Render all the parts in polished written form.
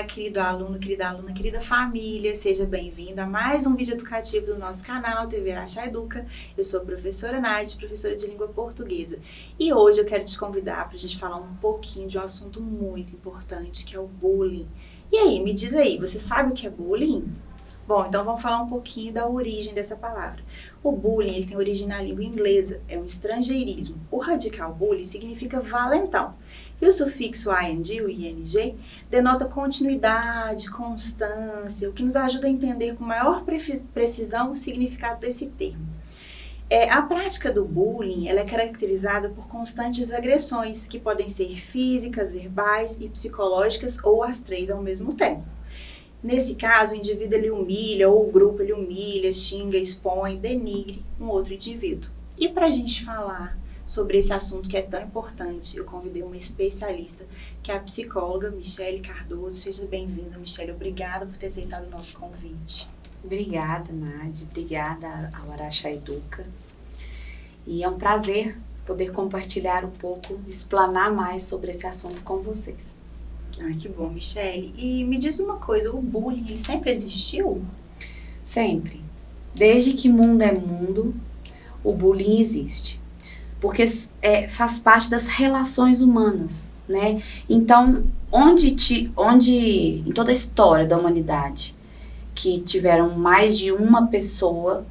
Olá, querido aluno, querida aluna, querida família, seja bem-vindo a mais um vídeo educativo do nosso canal TV Araxá Educa. Eu sou a professora Nádia, professora de língua portuguesa, e hoje eu quero te convidar para a gente falar um pouquinho de um assunto muito importante, que é o bullying. E aí, me diz aí, você sabe o que é bullying? Bom, então vamos falar um pouquinho da origem dessa palavra. O bullying, ele tem origem na língua inglesa, é um estrangeirismo. O radical bully significa valentão. E o sufixo -ing, o ing, denota continuidade, constância, o que nos ajuda a entender com maior precisão o significado desse termo. A prática do bullying ela é caracterizada por constantes agressões, que podem ser físicas, verbais e psicológicas, ou as três ao mesmo tempo. Nesse caso, o indivíduo ele humilha, ou o grupo ele humilha, xinga, expõe, denigre um outro indivíduo. E para a gente falar sobre esse assunto que é tão importante, eu convidei uma especialista, que é a psicóloga Michele Cardoso. Seja bem-vinda, Michele. Obrigada por ter aceitado o nosso convite. Obrigada, Nádia. Obrigada ao Araxá Educa. E é um prazer poder compartilhar um pouco, explanar mais sobre esse assunto com vocês. Ah, que bom, Michele. E me diz uma coisa, o bullying, ele sempre existiu? Sempre. Desde que mundo é mundo, o bullying existe. Porque faz parte das relações humanas, né? Então, em toda a história da humanidade, que tiveram mais de uma pessoa,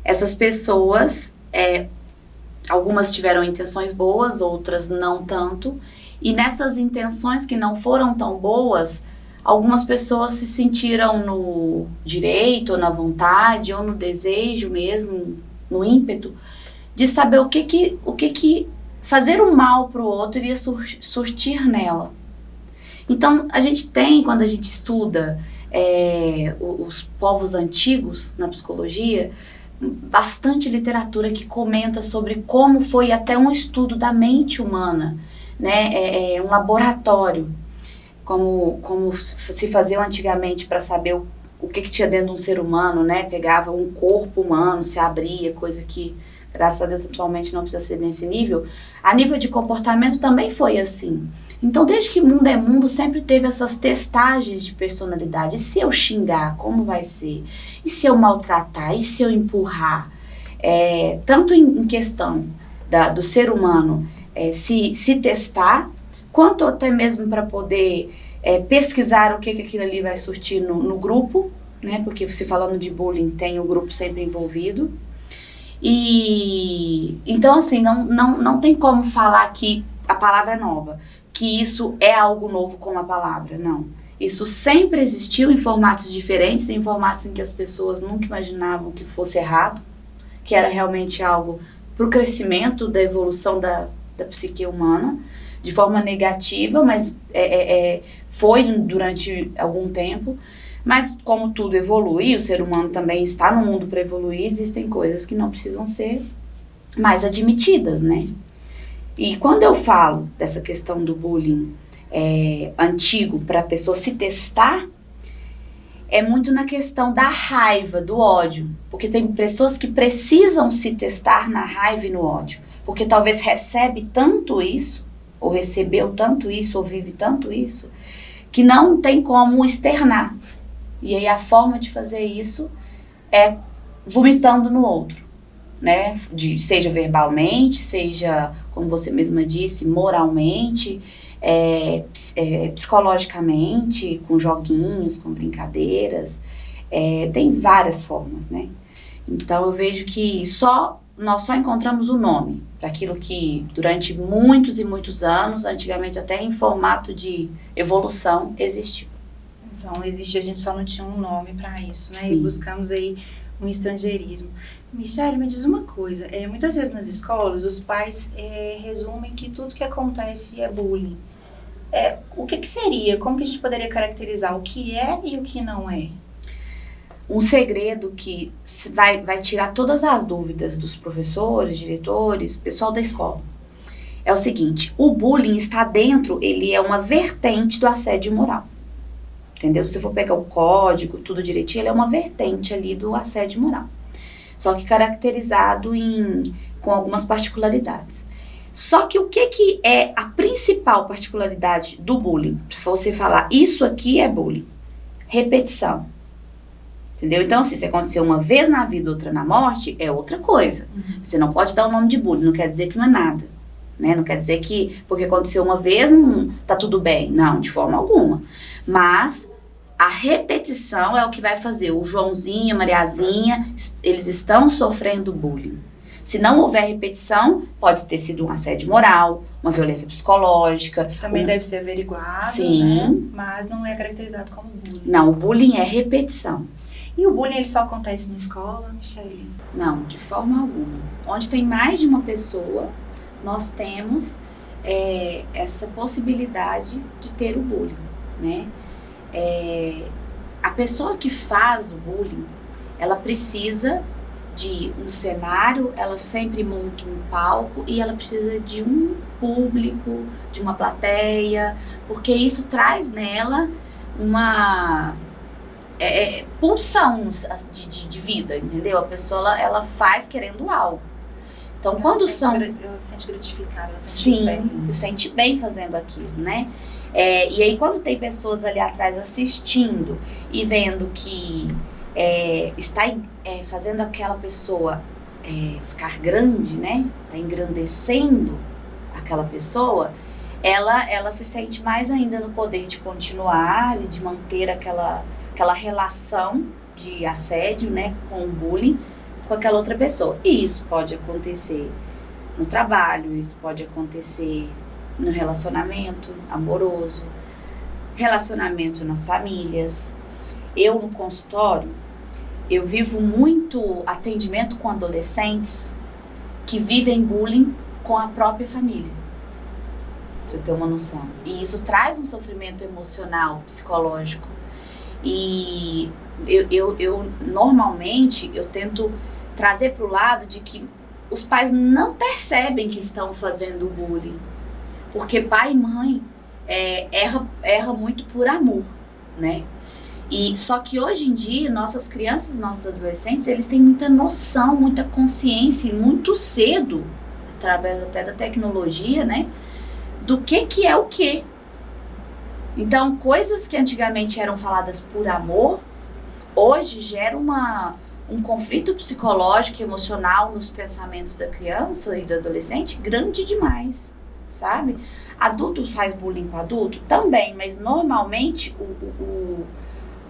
essas pessoas, algumas tiveram intenções boas, outras não tanto, e nessas intenções que não foram tão boas, algumas pessoas se sentiram no direito, ou na vontade, ou no desejo mesmo, no ímpeto, de saber o que fazer o mal para o outro iria surtir nela. Então, a gente tem, quando a gente estuda os povos antigos na psicologia, bastante literatura que comenta sobre como foi até um estudo da mente humana, né? Um laboratório, como se fazia antigamente para saber o que tinha dentro de um ser humano, né? Pegava um corpo humano, se abria, coisa que, graças a Deus, atualmente não precisa ser nesse nível. A nível de comportamento também foi assim. Então, desde que mundo é mundo, sempre teve essas testagens de personalidade. E se eu xingar, como vai ser? E se eu maltratar? E se eu empurrar? Tanto em questão do ser humano se testar, quanto até mesmo para poder pesquisar o que aquilo ali vai surtir no grupo, né? Porque se falando de bullying, tem o grupo sempre envolvido. E então, assim, não tem como falar que a palavra é nova, que isso é algo novo com a palavra, não. Isso sempre existiu em formatos diferentes, em formatos em que as pessoas nunca imaginavam que fosse errado, que era realmente algo para o crescimento da evolução da psique humana, de forma negativa, mas foi durante algum tempo. Mas como tudo evolui, o ser humano também está no mundo para evoluir, existem coisas que não precisam ser mais admitidas, né? E quando eu falo dessa questão do bullying antigo para a pessoa se testar, é muito na questão da raiva, do ódio. Porque tem pessoas que precisam se testar na raiva e no ódio. Porque talvez recebe tanto isso, ou recebeu tanto isso, ou vive tanto isso, que não tem como externar. E aí a forma de fazer isso é vomitando no outro, né? Seja verbalmente, seja, como você mesma disse, moralmente, psicologicamente, com joguinhos, com brincadeiras. Tem várias formas, né? Então eu vejo que nós só encontramos o nome para aquilo que durante muitos e muitos anos, antigamente até em formato de evolução, existiu. Então, a gente só não tinha um nome para isso, né? Sim. E buscamos aí um estrangeirismo. Michele, me diz uma coisa. Muitas vezes nas escolas, os pais resumem que tudo que acontece é bullying. O que seria? Como que a gente poderia caracterizar o que é e o que não é? Um segredo que vai tirar todas as dúvidas dos professores, diretores, pessoal da escola. É o seguinte, o bullying está dentro, ele é uma vertente do assédio moral. Entendeu? Se você for pegar o código, tudo direitinho, ele é uma vertente ali do assédio moral. Só que caracterizado com algumas particularidades. Só que o que é a principal particularidade do bullying? Se você falar, isso aqui é bullying. Repetição. Entendeu? Então, assim, se aconteceu uma vez na vida, outra na morte, é outra coisa. Você não pode dar o nome de bullying, não quer dizer que não é nada. Né? Não quer dizer que porque aconteceu uma vez, não tá tudo bem. Não, de forma alguma. Mas a repetição é o que vai fazer. O Joãozinho, a Mariazinha, eles estão sofrendo bullying. Se não houver repetição, pode ter sido um assédio moral, uma violência psicológica. Também deve ser averiguado, sim, né? Mas não é caracterizado como bullying. Não, o bullying é repetição. E o bullying ele só acontece na escola, Michele? Não, de forma alguma. Onde tem mais de uma pessoa, nós temos essa possibilidade de ter o bullying, né? A pessoa que faz o bullying, ela precisa de um cenário, ela sempre monta um palco e ela precisa de um público, de uma plateia, porque isso traz nela uma pulsão de vida, entendeu? A pessoa, ela faz querendo algo. Então, quando ela se sente gratificada, ela se sente bem. Sim, se sente bem fazendo aquilo, né? E aí, quando tem pessoas ali atrás assistindo e vendo que está fazendo aquela pessoa ficar grande, né? Está engrandecendo aquela pessoa, ela se sente mais ainda no poder de continuar e de manter aquela relação de assédio, né? Com o bullying com aquela outra pessoa. E isso pode acontecer no trabalho, isso pode acontecer no relacionamento amoroso, relacionamento nas famílias. Eu, no consultório, eu vivo muito atendimento com adolescentes que vivem bullying com a própria família. Pra você ter uma noção. E isso traz um sofrimento emocional, psicológico. E eu normalmente, eu tento trazer para o lado de que os pais não percebem que estão fazendo bullying. Porque pai e mãe erra muito por amor, né? E só que hoje em dia, nossas crianças, nossos adolescentes, eles têm muita noção, muita consciência, e muito cedo, através até da tecnologia, né? Do que é o quê. Então, coisas que antigamente eram faladas por amor, hoje geram um conflito psicológico e emocional nos pensamentos da criança e do adolescente grande demais, sabe? Adulto faz bullying com adulto? Também, mas normalmente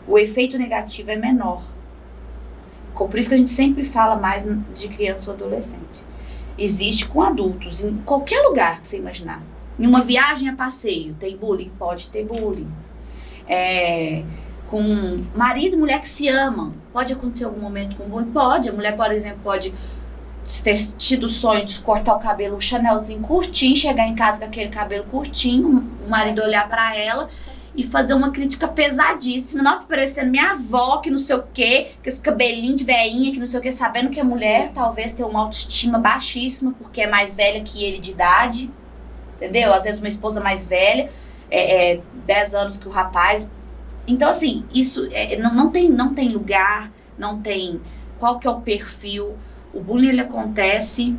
o efeito negativo é menor. Por isso que a gente sempre fala mais de criança ou adolescente. Existe com adultos, em qualquer lugar que você imaginar. Em uma viagem a passeio, tem bullying? Pode ter bullying. Com marido e mulher que se amam, pode acontecer algum momento com bullying? Pode. A mulher, por exemplo, pode ter tido o sonho de cortar o cabelo, um chanelzinho curtinho, chegar em casa com aquele cabelo curtinho, o marido olhar pra ela e fazer uma crítica pesadíssima. Nossa, parecendo minha avó, que não sei o quê, com esse cabelinho de veinha, que não sei o quê, sabendo que a mulher talvez tenha uma autoestima baixíssima, porque é mais velha que ele de idade, entendeu? Às vezes uma esposa mais velha, 10 anos que o rapaz. Então, assim, isso não tem lugar, não tem qual que é o perfil. O bullying, ele acontece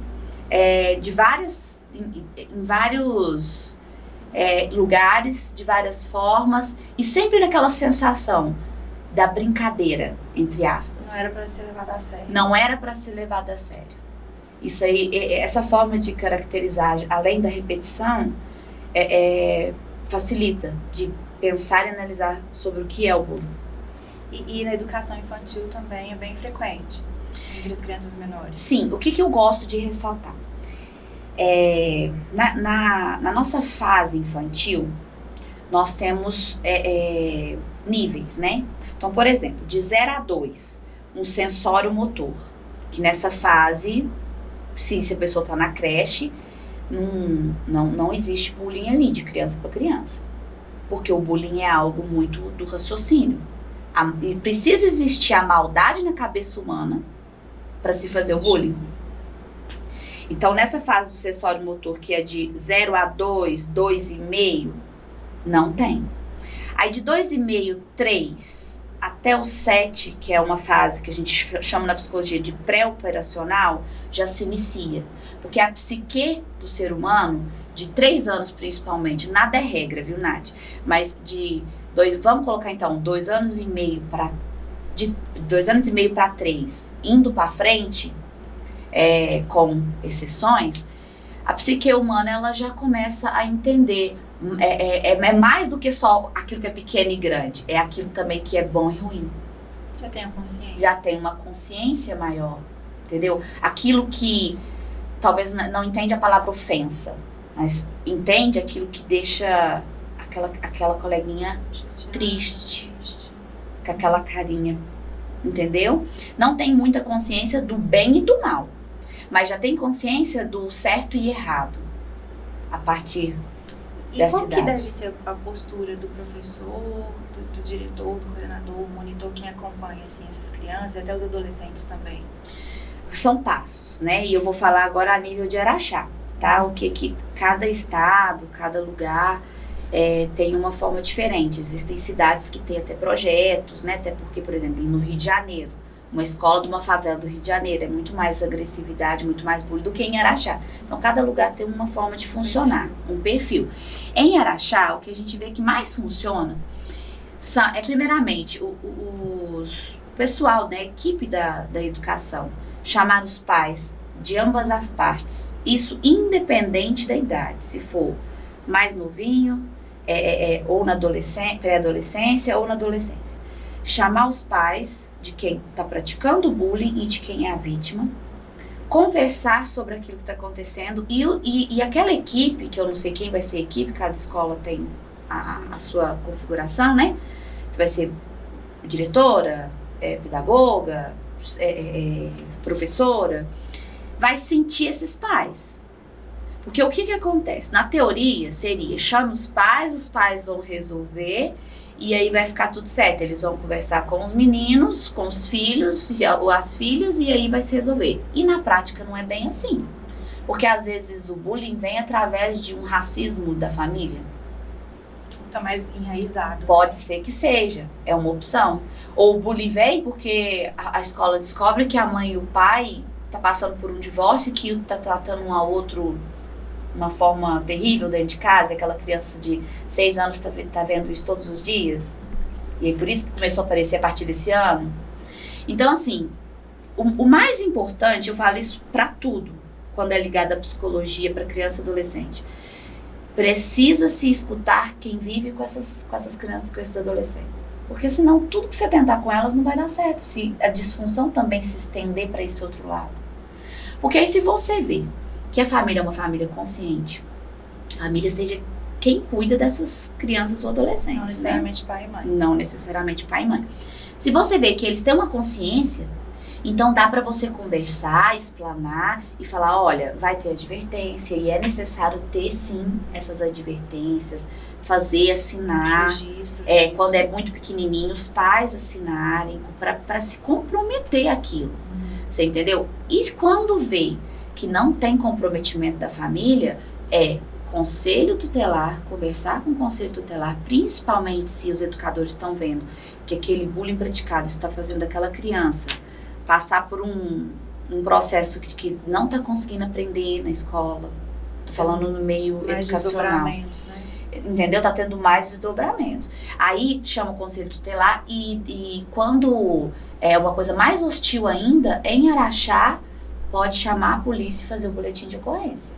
em vários lugares, de várias formas, e sempre naquela sensação da brincadeira, entre aspas. Não era para ser levado a sério. Não era para ser levado a sério. Isso aí, essa forma de caracterizar, além da repetição, facilita de pensar e analisar sobre o que é o bullying. E na educação infantil também é bem frequente, entre as crianças menores. Sim, o que eu gosto de ressaltar? Na nossa fase infantil, nós temos níveis, né? Então, por exemplo, de 0 a 2, um sensório motor, que nessa fase, se a pessoa está na creche, não existe bullying ali, de criança para criança. Porque o bullying é algo muito do raciocínio. E precisa existir a maldade na cabeça humana para se fazer o bullying. Então, nessa fase do sensório motor, que é de 0 a 2, 2,5, não tem. Aí de 2,5, 3 a até os 7, que é uma fase que a gente chama na psicologia de pré-operacional, já se inicia. Porque a psique do ser humano, de 3 anos principalmente, nada é regra, viu, Nath? Mas vamos colocar então, 2 anos e meio para 3, indo para frente, com exceções, a psique humana ela já começa a entender. É mais do que só aquilo que é pequeno e grande, é aquilo também que é bom e ruim. Já tem a consciência. Já tem uma consciência maior, entendeu? Aquilo que talvez não entende a palavra ofensa, mas entende aquilo que deixa aquela coleguinha triste, com aquela carinha, entendeu? Não tem muita consciência do bem e do mal, mas já tem consciência do certo e errado a partir dessa idade. E qual que deve ser a postura do professor, do diretor, do coordenador, monitor, quem acompanha assim, essas crianças e até os adolescentes também? São passos, né? E eu vou falar agora a nível de Araxá, tá? O que cada estado, cada lugar tem uma forma diferente. Existem cidades que têm até projetos, né? Até porque, por exemplo, no Rio de Janeiro, uma escola de uma favela do Rio de Janeiro é muito mais agressividade, muito mais bullying do que em Araxá. Então, cada lugar tem uma forma de funcionar, um perfil. Em Araxá, o que a gente vê que mais funciona é, primeiramente, o pessoal, né, a equipe da educação, chamar os pais de ambas as partes. Isso independente da idade, se for mais novinho, ou na pré-adolescência ou na adolescência. Chamar os pais de quem está praticando o bullying e de quem é a vítima, conversar sobre aquilo que está acontecendo e aquela equipe, que eu não sei quem vai ser a equipe, cada escola tem a sua configuração, né? Você vai ser diretora, pedagoga, professora, vai sentir esses pais. Porque o que acontece? Na teoria seria, chama os pais vão resolver e aí vai ficar tudo certo. Eles vão conversar com os meninos, com os filhos ou as filhas e aí vai se resolver. E na prática não é bem assim. Porque às vezes o bullying vem através de um racismo da família. Tá mais enraizado. Pode ser que seja, é uma opção. Ou o bullying vem porque a escola descobre que a mãe e o pai tá passando por um divórcio e que tá tratando um ao outro uma forma terrível dentro de casa, aquela criança de 6 anos tá vendo isso todos os dias. E aí por isso que começou a aparecer a partir desse ano. Então, assim, o mais importante, eu falo isso pra tudo, quando é ligado à psicologia para criança e adolescente. Precisa se escutar quem vive com essas crianças, com esses adolescentes. Porque senão tudo que você tentar com elas não vai dar certo, se a disfunção também se estender para esse outro lado. Porque aí se você vê que a família é uma família consciente, a família seja quem cuida dessas crianças ou adolescentes. Não necessariamente, né? Pai e mãe. Não necessariamente pai e mãe. Se você vê que eles têm uma consciência, então dá para você conversar, explanar e falar, olha, vai ter advertência e é necessário ter sim essas advertências, fazer, assinar, registro. Quando é muito pequenininho, os pais assinarem para se comprometer aquilo, você entendeu? E quando vê que não tem comprometimento da família, conselho tutelar, conversar com o conselho tutelar, principalmente se os educadores estão vendo que aquele bullying praticado está fazendo aquela criança passar por um processo que não está conseguindo aprender na escola. Tô falando no meio mais educacional. Desdobramentos, né? Entendeu? Tá tendo mais desdobramentos. Aí chama o conselho tutelar e quando é uma coisa mais hostil ainda, em Araxá, pode chamar a polícia e fazer o boletim de ocorrência.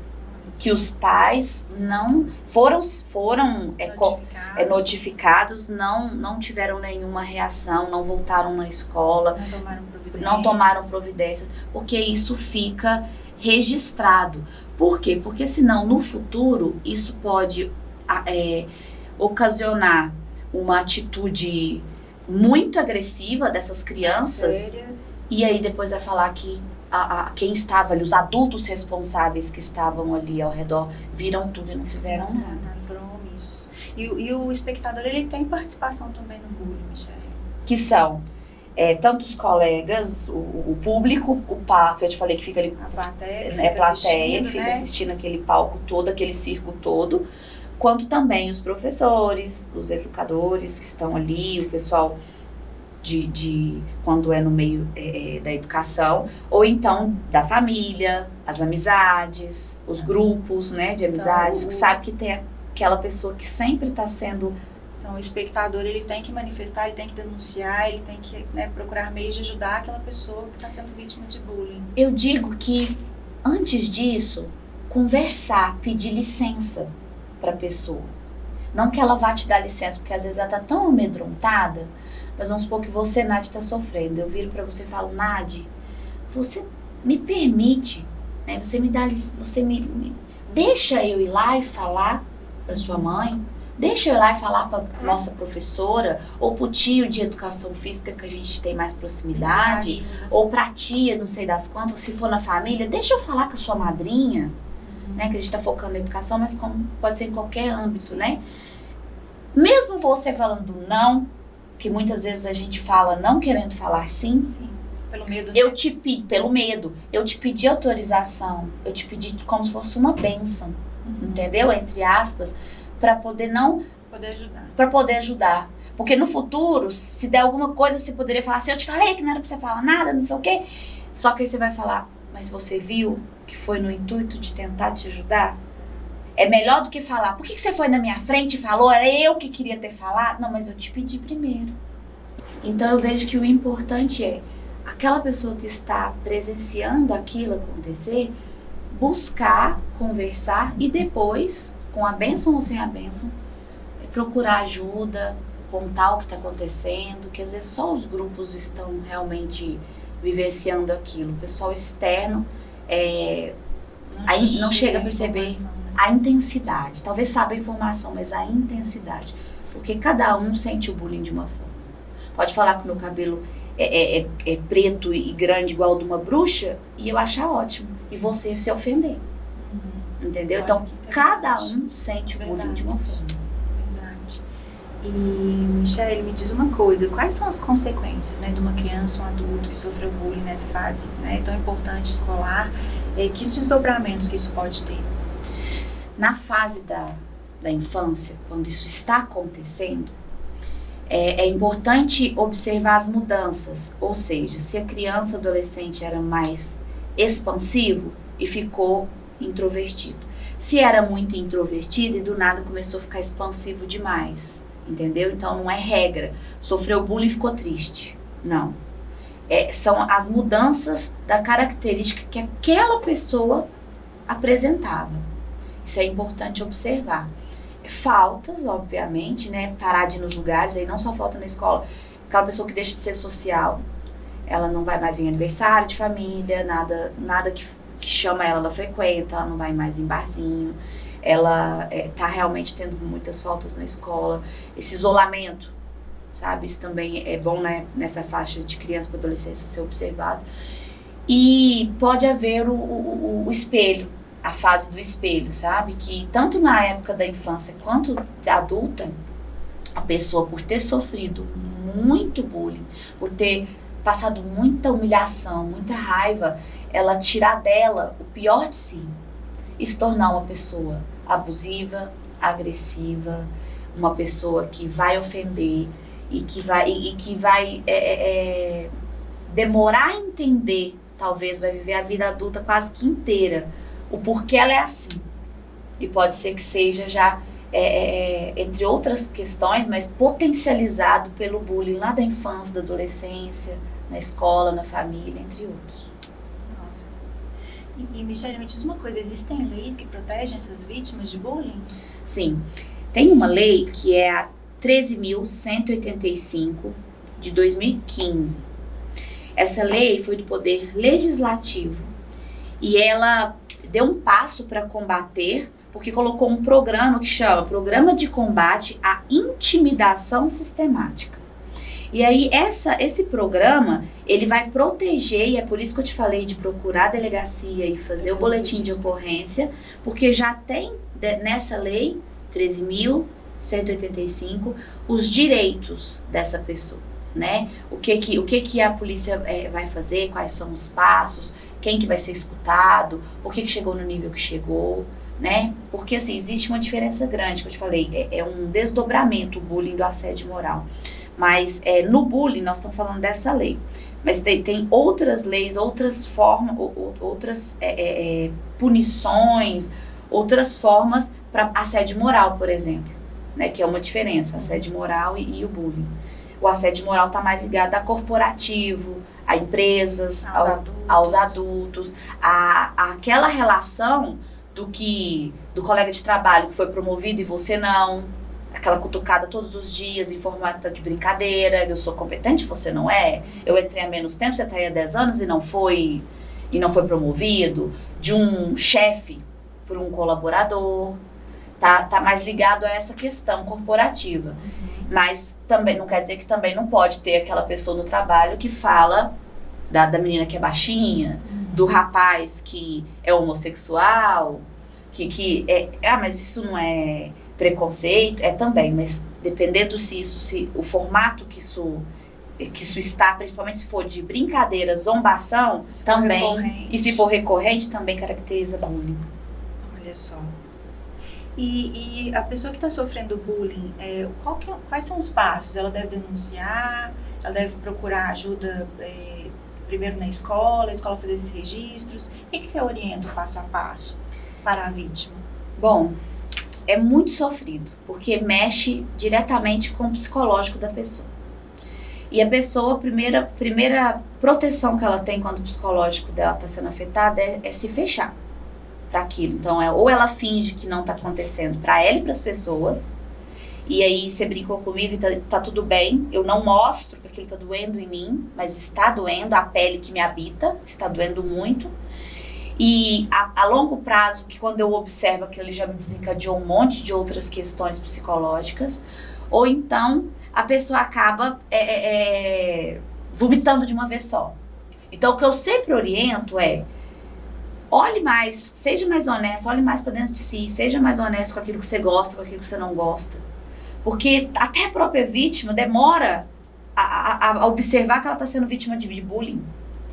Que os pais não foram notificados, não tiveram nenhuma reação, não voltaram na escola, não tomaram providências, porque isso fica registrado. Por quê? Porque senão no futuro isso pode ocasionar uma atitude muito agressiva dessas crianças e aí depois vai falar que quem estava ali, os adultos responsáveis que estavam ali ao redor, viram tudo e não fizeram nada. Foram omissos. E o espectador, ele tem participação também no bullying, Michele? Que são tanto os colegas, o público, o palco, que eu te falei que fica ali, a plateia, que fica assistindo aquele palco todo, aquele circo todo, quanto também os professores, os educadores que estão ali, o pessoal de quando é no meio da educação, ou então da família, as amizades, os grupos, né, de amizades, que sabe que tem aquela pessoa que sempre está sendo... Então, o espectador, ele tem que manifestar, ele tem que denunciar, ele tem que, né, procurar meios de ajudar aquela pessoa que está sendo vítima de bullying. Eu digo que, antes disso, conversar, pedir licença para a pessoa. Não que ela vá te dar licença, porque às vezes ela está tão amedrontada, mas vamos supor que você, Nadi, está sofrendo. Eu viro para você e falo, Nadi, você me permite, né? Você me dá licença, você me deixa eu ir lá e falar para sua mãe, deixa eu ir lá e falar para nossa professora, ou para o tio de educação física que a gente tem mais proximidade, ou para a tia, não sei das quantas, se for na família, deixa eu falar com a sua madrinha, né? Que a gente está focando na educação, mas como pode ser em qualquer âmbito, né? Mesmo você falando não, que muitas vezes a gente fala não querendo falar sim. Sim, pelo medo. Pelo medo, eu te pedi autorização, eu te pedi como se fosse uma bênção, entendeu? Entre aspas, para poder ajudar. Para poder ajudar. Porque no futuro, se der alguma coisa, você poderia falar assim, eu te falei que não era para você falar nada, não sei o quê. Só que aí você vai falar, mas você viu que foi no intuito de tentar te ajudar? É melhor do que falar, por que você foi na minha frente e falou? Era eu que queria ter falado? Não, mas eu te pedi primeiro. Então eu vejo que o importante é aquela pessoa que está presenciando aquilo acontecer, buscar, conversar e depois, com a bênção ou sem a bênção, procurar ajuda, contar o que está acontecendo, que às vezes só os grupos estão realmente vivenciando aquilo. O pessoal externo aí não chega a perceber a intensidade. Talvez saiba a informação, mas a intensidade. Porque cada um sente o bullying de uma forma. Pode falar que o meu cabelo é preto e grande igual de uma bruxa e eu achar ótimo. E você se ofender. Entendeu? Então, cada um sente o bullying de uma forma. Verdade. E, Michele, me diz uma coisa. Quais são as consequências, né, de uma criança, um adulto que sofreu bullying nessa fase, né, tão importante escolar? Que desdobramentos que isso pode ter? Na fase da infância, quando isso está acontecendo, é importante observar as mudanças. Ou seja, se a criança ou adolescente era mais expansivo e ficou introvertido. Se era muito introvertido e do nada começou a ficar expansivo demais. Entendeu? Então não é regra. Sofreu bullying e ficou triste. Não. São as mudanças da característica que aquela pessoa apresentava. Isso é importante observar. Faltas, obviamente, né? Parar de ir nos lugares, aí não só falta na escola. Aquela pessoa que deixa de ser social, ela não vai mais em aniversário de família, nada que chama ela frequenta, ela não vai mais em barzinho, ela tá realmente tendo muitas faltas na escola. Esse isolamento, sabe? Isso também é bom, né? Nessa faixa de criança para adolescência ser observado. E pode haver o espelho, a fase do espelho, sabe? Que tanto na época da infância quanto da adulta, a pessoa, por ter sofrido muito bullying, por ter passado muita humilhação, muita raiva, ela tirar dela o pior de si e se tornar uma pessoa abusiva, agressiva, uma pessoa que vai ofender e que vai demorar a entender, talvez vai viver a vida adulta quase que inteira, o porquê ela é assim. E pode ser que seja já, entre outras questões, mas potencializado pelo bullying lá da infância, da adolescência, na escola, na família, entre outros. Nossa. E Michele, me diz uma coisa, existem leis que protegem essas vítimas de bullying? Sim. Tem uma lei que é a 13.185 de 2015. Essa lei foi do Poder Legislativo e ela deu um passo para combater, porque colocou um programa que chama Programa de Combate à Intimidação Sistemática. E aí esse programa, ele vai proteger, e é por isso que eu te falei de procurar a delegacia e fazer o boletim de ocorrência, porque já tem nessa lei 13.185 os direitos dessa pessoa, né? O que a polícia vai fazer, quais são os passos, quem que vai ser escutado, por que chegou no nível que chegou, né? Porque assim, existe uma diferença grande, que eu te falei, é um desdobramento o bullying do assédio moral. Mas no bullying, nós estamos falando dessa lei. Mas tem outras leis, outras formas, outras punições, outras formas para assédio moral, por exemplo, né, que é uma diferença, assédio moral e o bullying. O assédio moral está mais ligado a corporativo, a empresas, aos adultos, aquela relação do colega de trabalho que foi promovido e você não, aquela cutucada todos os dias em formato de brincadeira, eu sou competente, você não é, eu entrei há menos tempo, você está aí há 10 anos e não foi promovido, de um chefe por um colaborador, tá mais ligado a essa questão corporativa. Mas também não quer dizer que também não pode ter aquela pessoa no trabalho que fala da menina que é baixinha, do rapaz que é homossexual, mas isso não é preconceito, também, mas dependendo se o formato que isso está, principalmente se for de brincadeira, zombação, também, e se for recorrente, também caracteriza bullying. Olha só. E a pessoa que está sofrendo bullying, quais são os passos? Ela deve denunciar? Ela deve procurar ajuda primeiro na escola, a escola fazer esses registros? O que você orienta passo a passo para a vítima? Bom, é muito sofrido, porque mexe diretamente com o psicológico da pessoa. E a pessoa, a primeira proteção que ela tem quando o psicológico dela está sendo afetado é se fechar para aquilo. Então, ou ela finge que não está acontecendo para ela e para as pessoas, e aí você brincou comigo e tá tudo bem, eu não mostro que aquilo está doendo em mim, mas está doendo, a pele que me habita, está doendo muito. E a longo prazo, que quando eu observo aquilo, ele já me desencadeou um monte de outras questões psicológicas, ou então a pessoa acaba vomitando de uma vez só. Então, o que eu sempre oriento olhe mais, seja mais honesto, olhe mais para dentro de si, seja mais honesto com aquilo que você gosta, com aquilo que você não gosta. Porque até a própria vítima demora a observar que ela está sendo vítima de bullying.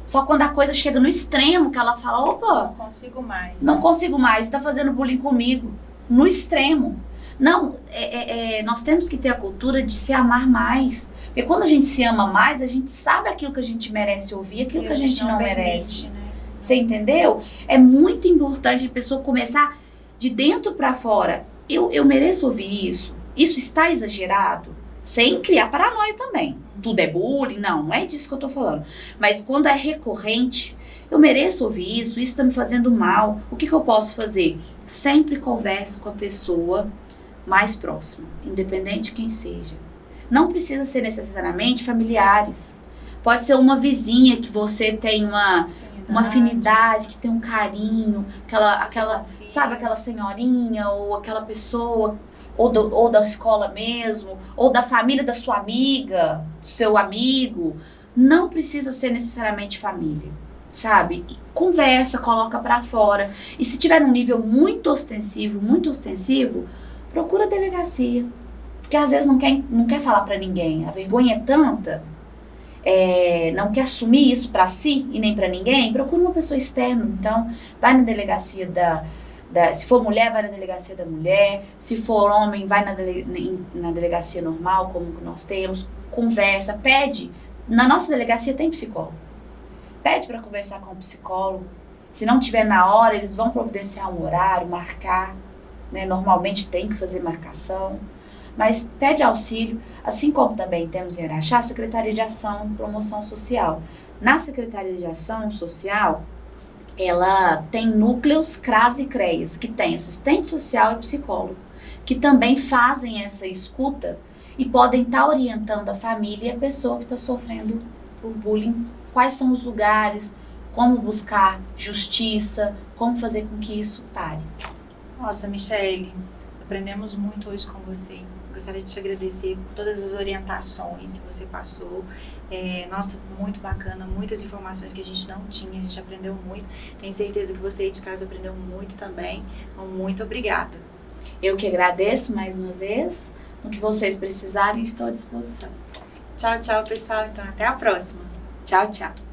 Só quando a coisa chega no extremo que ela fala, opa, não consigo mais, está fazendo bullying comigo. No extremo. Não, nós temos que ter a cultura de se amar mais. Porque quando a gente se ama mais, a gente sabe aquilo que a gente merece ouvir, aquilo que a gente não merece. Né? Você entendeu? É muito importante a pessoa começar de dentro para fora. Eu mereço ouvir isso. Isso está exagerado? Sem criar paranoia também. Tudo é bullying? Não é disso que eu tô falando. Mas quando é recorrente, eu mereço ouvir isso está me fazendo mal. O que eu posso fazer? Sempre converse com a pessoa mais próxima, independente de quem seja. Não precisa ser necessariamente familiares. Pode ser uma vizinha que você tem uma afinidade, que tem um carinho, sabe, aquela senhorinha ou aquela pessoa, ou da escola mesmo, ou da família da sua amiga, do seu amigo. Não precisa ser necessariamente família, sabe? Conversa, coloca pra fora. E se tiver num nível muito ostensivo, procura a delegacia. Porque às vezes não quer falar pra ninguém. A vergonha é tanta, não quer assumir isso pra si e nem pra ninguém. Procura uma pessoa externa. Então, vai na delegacia se for mulher, vai na delegacia da mulher. Se for homem, vai na delegacia normal, como que nós temos. Conversa, pede. Na nossa delegacia tem psicólogo. Pede para conversar com o psicólogo. Se não tiver na hora, eles vão providenciar um horário, marcar. Né? Normalmente tem que fazer marcação. Mas pede auxílio. Assim como também temos em Araxá a Secretaria de Ação e Promoção Social. Na Secretaria de Ação Social, ela tem núcleos CRAS e CREAS, que tem assistente social e psicólogo, que também fazem essa escuta e podem estar orientando a família e a pessoa que está sofrendo por bullying, quais são os lugares, como buscar justiça, como fazer com que isso pare. Nossa, Michele, aprendemos muito hoje com você. Gostaria de te agradecer por todas as orientações que você passou. Nossa, muito bacana, muitas informações que a gente não tinha, a gente aprendeu muito. Tenho certeza que você aí de casa aprendeu muito também. Então, muito obrigada. Eu que agradeço mais uma vez. No que vocês precisarem, estou à disposição. Tchau, tchau, pessoal. Então, até a próxima. Tchau, tchau.